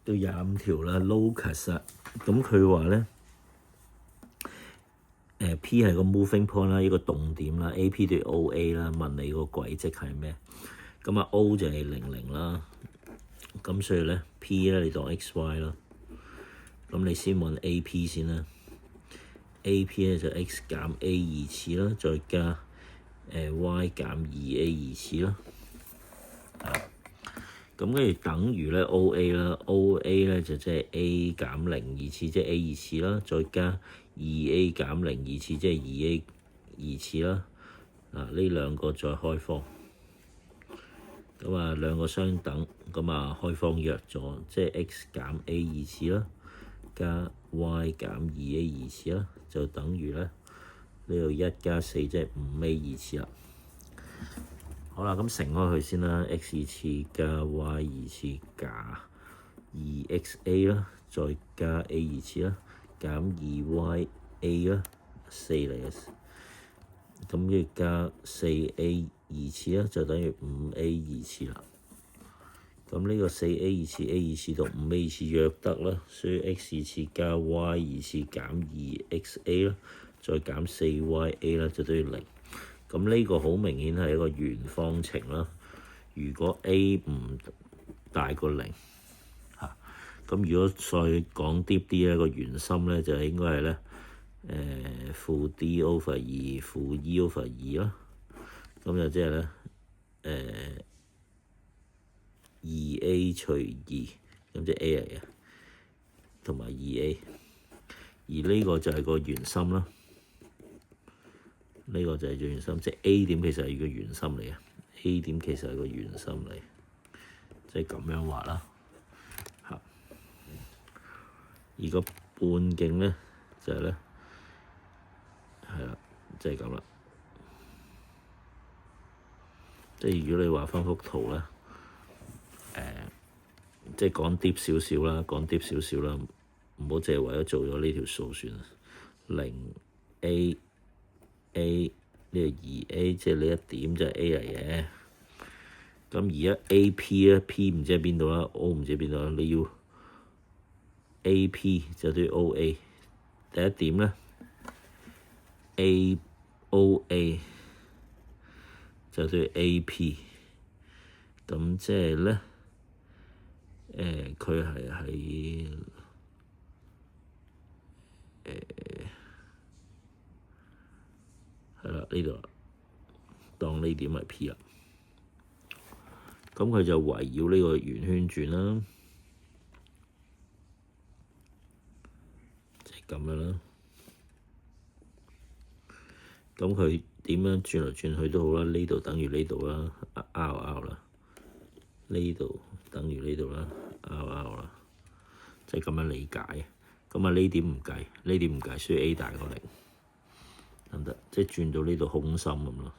到25條啦 locus 啊，咁佢話咧P 係個 moving point 啦，一個動點啦 ，AP 對 OA 啦，問你個軌跡係咩？咁啊 O 就係00啦，咁所以咧 P 咧你當 XY 啦，咁你先揾 AP 先啦 ，AP 咧就 X 減 A 二次啦，再加Y 減 2A 二次啦，咁跟住等於咧 OA 啦 ，OA 咧就即係 A 減0二次，即係 A 二次啦，再加2A 減0二次，即係2A 二次啦。呢兩個再開方，咁啊兩個相等，咁啊開方約咗，即係 X 減 A 二次啦，加 Y 減 2A 二次啦，就等於咧呢度1加4即係5A 二次啦。好啦，咁乘開佢先啦 ，x 二次加 y 二次加 2xa 啦，再加 a 二次啦，減 2ya 啦，4嚟嘅，咁跟住加 4a 二次啦，就等於 5a 二次啦。咁呢個 4a 二次 a 二次同 5a 二次約得啦，所以 x 二次加 y 二次減 2xa 啦，再減 4ya 啦，就等於0。咁呢個好明顯係一個圓方程啦。如果 A 唔大過0嚇，咁如果再講 deep 啲咧，個圓心咧就應該係咧負 D over 2負 E over 2啦。咁就即係咧2A 除2，咁即係 A 嚟嘅，同埋 2A。而呢個就係個圓心啦。呢個就係最圓心，即係 A 點其實係個圓心嚟嘅。A 點其實係個圓心嚟，即係咁樣畫啦。嚇，而個半徑咧就係咧，係啦，即係咁啦。即係如果你畫翻幅圖咧，即係講 deep 少少啦，講 deep 少少啦，唔好淨係為咗做咗呢條數算0A。A 呢個2A，即係呢一點就係 A 嚟嘅。咁而家 AP 咧 ，P 唔知喺邊度啦 ，O 唔知喺邊度啦。你要 AP 就對 OA。第一點咧 ，AOA 就對 AP。咁即係咧，佢係喺係啦，呢度當呢點係 P 啦，咁佢就圍繞呢個圓圈轉啦，即係咁樣啦。咁佢點樣轉嚟轉去都好啦，呢度等於呢度啦，R 啦，呢度等於呢度啦，R 啦，即係咁樣理解。咁啊呢點唔計，呢點唔計，所以 A 大過0。得唔得？即係轉到呢度空心咁咯。